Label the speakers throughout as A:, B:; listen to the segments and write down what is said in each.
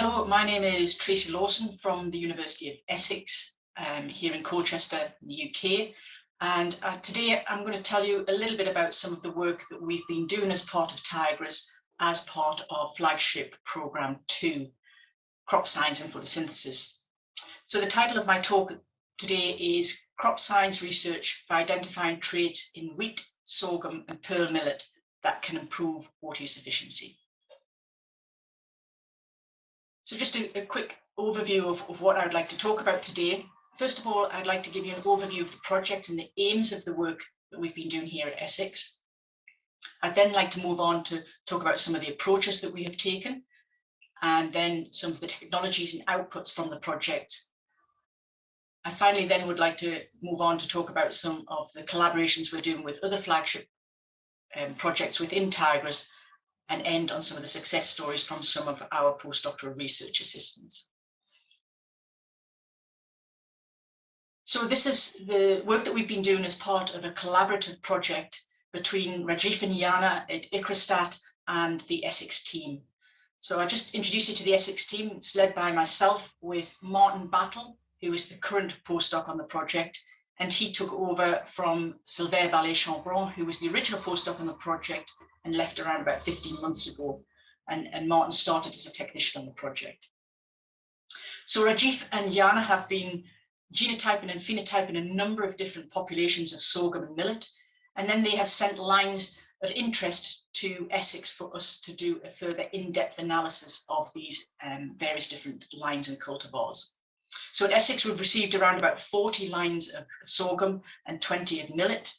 A: Hello, my name is Tracy Lawson from the University of Essex here in Colchester in the UK, and today I'm going to tell you a little bit about some of the work that we've been doing as part of Tigris as part of flagship programme 2, Crop Science and Photosynthesis. So the title of my talk today is Crop Science Research for Identifying Traits in Wheat, Sorghum and Pearl Millet that can improve water use efficiency. So just a quick overview of what I'd like to talk about today. First of all, I'd like to give you an overview of the project and the aims of the work that we've been doing here at Essex. I'd then like to move on to talk about some of the approaches that we have taken, and then some of the technologies and outputs from the project. I finally then would like to move on to talk about some of the collaborations we're doing with other flagship projects within Tigris, and end on some of the success stories from some of our postdoctoral research assistants. So this is the work that we've been doing as part of a collaborative project between Rajiv and Jana at ICRAStat and the Essex team. So I'll just introduce you to the Essex team. It's led by myself with Martin Battle, who is the current postdoc on the project, and he took over from Silvere Chabrand, who was the original postdoc on the project and left around about 15 months ago. And Martin started as a technician on the project. So Rajiv and Jana have been genotyping and phenotyping a number of different populations of sorghum and millet, and then they have sent lines of interest to Essex for us to do a further in-depth analysis of these various different lines and cultivars. So at Essex, we've received around about 40 lines of sorghum and 20 of millet,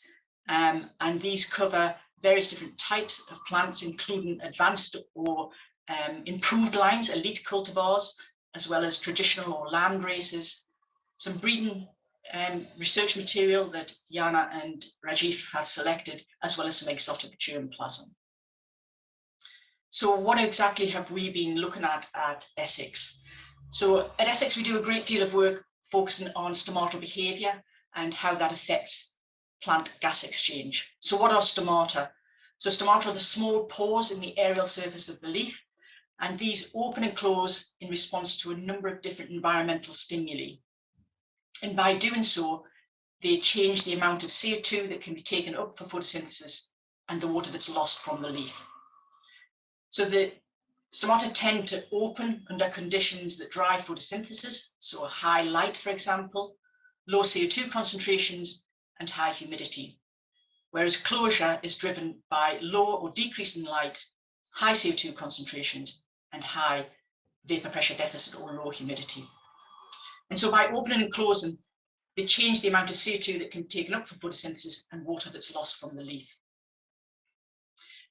A: and these cover various different types of plants, including advanced or improved lines, elite cultivars, as well as traditional or land races, some breeding research material that Jana and Rajiv have selected, as well as some exotic germplasm. So what exactly have we been looking at Essex? So at Essex, we do a great deal of work focusing on stomatal behaviour and how that affects plant gas exchange. So what are stomata? So stomata are the small pores in the aerial surface of the leaf, and these open and close in response to a number of different environmental stimuli. And by doing so, they change the amount of CO2 that can be taken up for photosynthesis and the water that's lost from the leaf. So the stomata tend to open under conditions that drive photosynthesis, so high light, for example, low CO2 concentrations, and high humidity, whereas closure is driven by low or decreasing light, high CO2 concentrations, and high vapor pressure deficit or low humidity. And so by opening and closing, they change the amount of CO2 that can be taken up for photosynthesis and water that's lost from the leaf.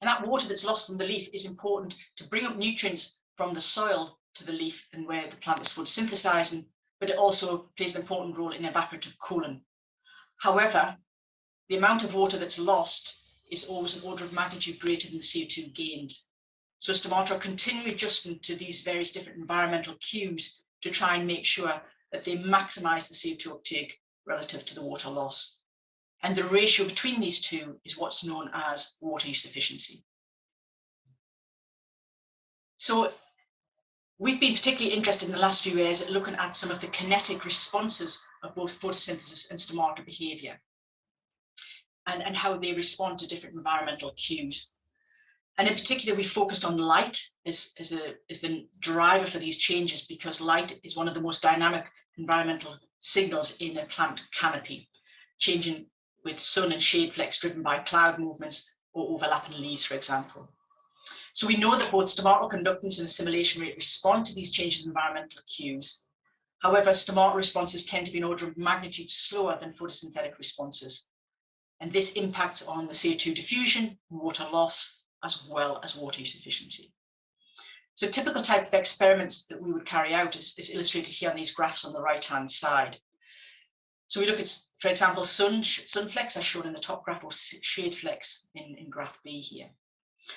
A: And that water that's lost from the leaf is important to bring up nutrients from the soil to the leaf and where the plant is photosynthesizing, but it also plays an important role in evaporative cooling. However, the amount of water that's lost is always an order of magnitude greater than the CO2 gained. So stomata are continually adjusting to these various different environmental cues to try and make sure that they maximize the CO2 uptake relative to the water loss. And the ratio between these two is what's known as water use efficiency. So we've been particularly interested in the last few years at looking at some of the kinetic responses of both photosynthesis and stomata behavior, and how they respond to different environmental cues. And in particular, we focused on light as the driver for these changes, because light is one of the most dynamic environmental signals in a plant canopy, changing with sun and shade flex driven by cloud movements or overlapping leaves, for example. So we know that both stomatal conductance and assimilation rate respond to these changes in environmental cues. However, stomatal responses tend to be an order of magnitude slower than photosynthetic responses. And this impacts on the CO2 diffusion, water loss, as well as water use efficiency. So a typical type of experiments that we would carry out is illustrated here on these graphs on the right-hand side. So we look at, for example, sun flex, as shown in the top graph, or shade flex in graph B here.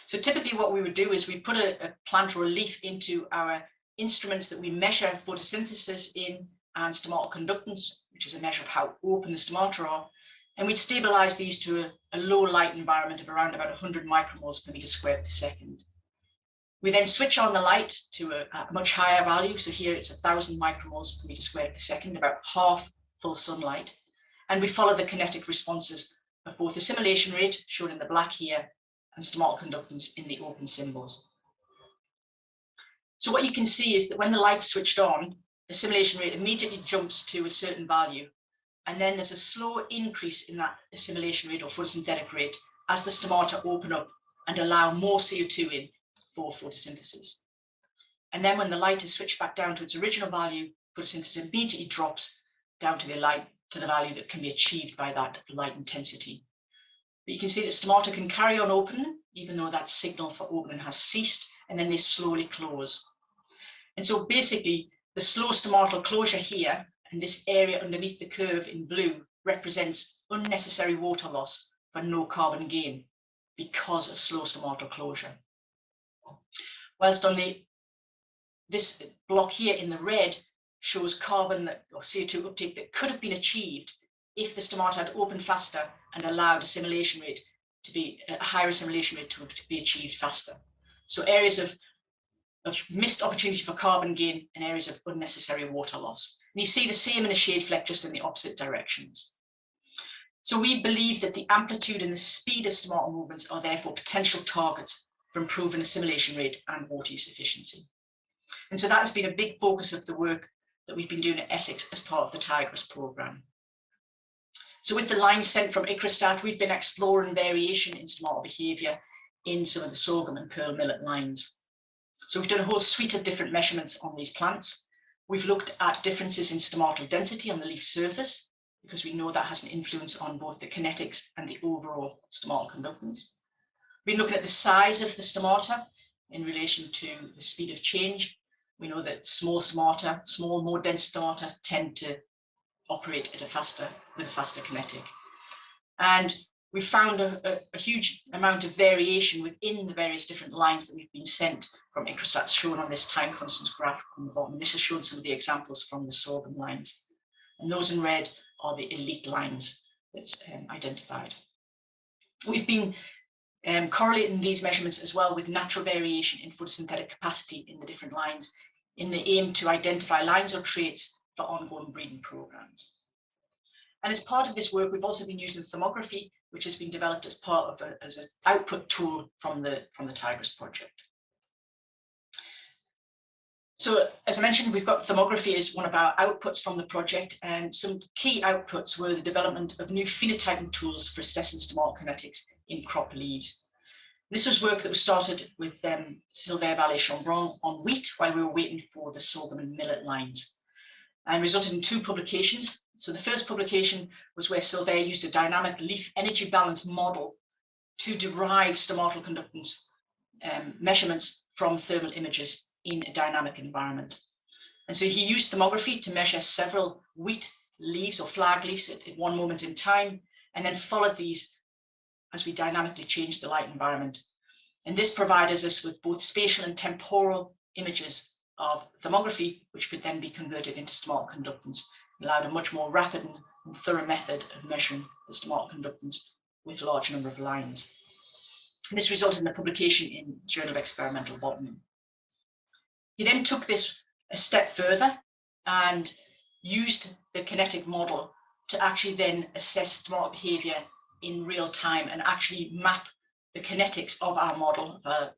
A: So typically what we would do is we put a plant or a leaf into our instruments that we measure photosynthesis in and stomatal conductance, which is a measure of how open the stomata are, and we'd stabilize these to a low light environment of around about 100 micromoles per meter squared per second. We then switch on the light to a much higher value. So here it's 1,000 micromoles per meter squared per second, about half full sunlight. And we follow the kinetic responses of both assimilation rate, shown in the black here, and stomatal conductance in the open symbols. So what you can see is that when the light's switched on, assimilation rate immediately jumps to a certain value. And then there's a slow increase in that assimilation rate or photosynthetic rate as the stomata open up and allow more CO2 in for photosynthesis. And then when the light is switched back down to its original value, photosynthesis immediately drops down to the value that can be achieved by that light intensity. But you can see that stomata can carry on opening, even though that signal for opening has ceased, and then they slowly close. And so basically, the slow stomatal closure here, and this area underneath the curve in blue, represents unnecessary water loss for no carbon gain because of slow stomatal closure. Whilst on this block here in the red shows carbon or CO2 uptake that could have been achieved if the stomata had opened faster and allowed assimilation rate to be a higher assimilation rate to be achieved faster. So areas of missed opportunity for carbon gain and areas of unnecessary water loss. And you see the same in a shade fleck, just in the opposite directions. So we believe that the amplitude and the speed of stomatal movements are therefore potential targets for improving assimilation rate and water use efficiency. And so that has been a big focus of the work that we've been doing at Essex as part of the Tigris programme. So with the lines sent from ICRISTAT, we've been exploring variation in stomatal behaviour in some of the sorghum and pearl millet lines. So we've done a whole suite of different measurements on these plants. We've looked at differences in stomatal density on the leaf surface, because we know that has an influence on both the kinetics and the overall stomatal conductance. We've been looking at the size of the stomata in relation to the speed of change. We know that small stomata, small, more dense stomata tend to operate at with a faster kinetic. And we found a huge amount of variation within the various different lines that we've been sent from ICRISTAT, shown on this time constants graph on the bottom. This has shown some of the examples from the sorghum lines. And those in red are the elite lines that's identified. We've been correlating these measurements as well with natural variation in photosynthetic capacity in the different lines, in the aim to identify lines or traits for ongoing breeding programs. And as part of this work, we've also been using thermography, which has been developed as part of as an output tool from the Tigris project. So as I mentioned, we've got thermography as one of our outputs from the project, and some key outputs were the development of new phenotyping tools for assessing stomatal kinetics in crop leaves. This was work that was started with Silvere, Vialet, Chabrand on wheat while we were waiting for the sorghum and millet lines, and resulted in 2 publications. So the first publication was where Silvere used a dynamic leaf energy balance model to derive stomatal conductance measurements from thermal images in a dynamic environment. And so he used thermography to measure several wheat leaves or flag leaves at one moment in time, and then followed these as we dynamically changed the light environment. And this provided us with both spatial and temporal images of thermography, which could then be converted into stomatal conductance, allowed a much more rapid and thorough method of measuring the stomatal conductance with a large number of lines. And this resulted in a publication in the Journal of Experimental Botany. He then took this a step further and used the kinetic model to actually then assess stomatal behaviour in real time and actually map the kinetics of our model of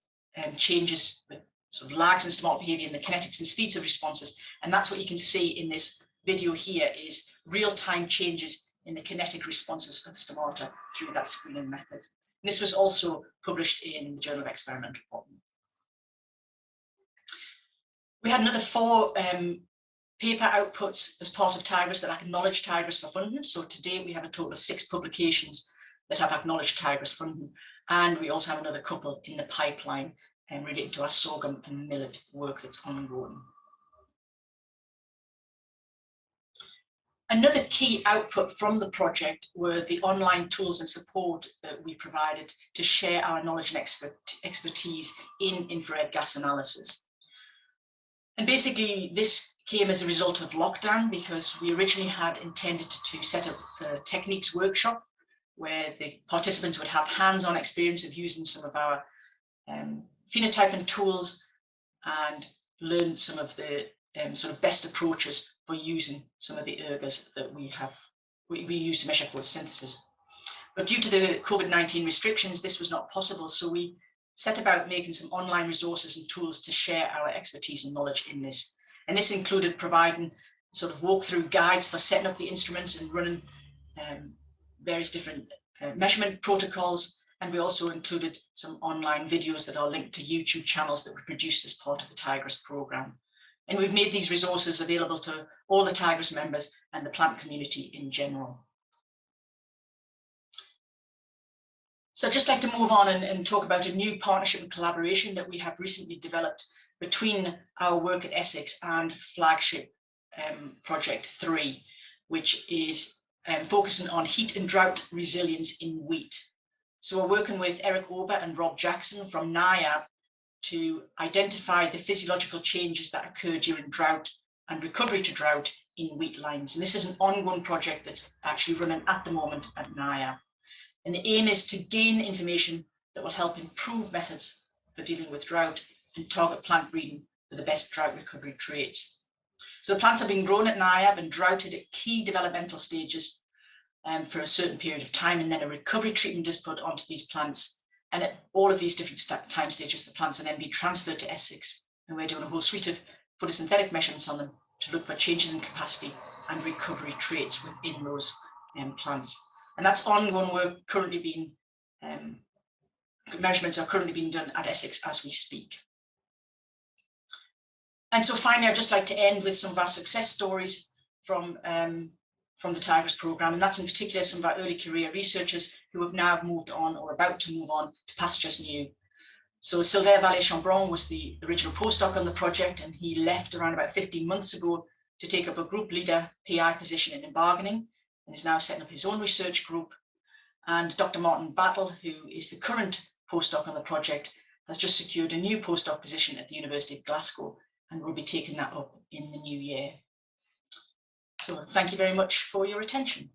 A: changes with sort of lags in stomatal behaviour and the kinetics and speeds of responses. And that's what you can see in this video here, is real-time changes in the kinetic responses of stomata through that screening method. And this was also published in the Journal of Experimental Botany. We had another 4 paper outputs as part of Tigris that acknowledged Tigris for funding. So to date, we have a total of 6 publications that have acknowledged Tigris funding. And we also have another couple in the pipeline relating to our sorghum and millet work that's ongoing. Another key output from the project were the online tools and support that we provided to share our knowledge and expertise in infrared gas analysis. And basically, this came as a result of lockdown, because we originally had intended to set up a techniques workshop where the participants would have hands-on experience of using some of our phenotyping tools and learn some of the sort of best approaches for using some of the ergors that we use to measure photosynthesis. But due to the COVID-19 restrictions, this was not possible. So we set about making some online resources and tools to share our expertise and knowledge in this. And this included providing sort of walkthrough guides for setting up the instruments and running various different measurement protocols. And we also included some online videos that are linked to YouTube channels that were produced as part of the Tigris program. And we've made these resources available to all the Tigris members and the plant community in general. So I'd just like to move on and talk about a new partnership and collaboration that we have recently developed between our work at Essex and flagship Project 3, which is focusing on heat and drought resilience in wheat. So we're working with Eric Ober and Rob Jackson from NIAB to identify the physiological changes that occur during drought and recovery to drought in wheat lines. And this is an ongoing project that's actually running at the moment at NIAB. And the aim is to gain information that will help improve methods for dealing with drought and target plant breeding for the best drought recovery traits. So the plants are being grown at NIAB and droughted at key developmental stages for a certain period of time, and then a recovery treatment is put onto these plants. And at all of these different time stages, the plants are then being transferred to Essex, and we're doing a whole suite of photosynthetic measurements on them to look for changes in capacity and recovery traits within those plants. And that's ongoing work currently being, measurements are currently being done at Essex as we speak. And so finally, I'd just like to end with some of our success stories from the Tigris program. And that's in particular some of our early career researchers who have now moved on or about to move on to pastures new. So Silvere Chabrand was the original postdoc on the project, and he left around about 15 months ago to take up a group leader PI position in bargaining, and is now setting up his own research group. And Dr. Martin Battle, who is the current postdoc on the project, has just secured a new postdoc position at the University of Glasgow and will be taking that up in the new year. So thank you very much for your attention.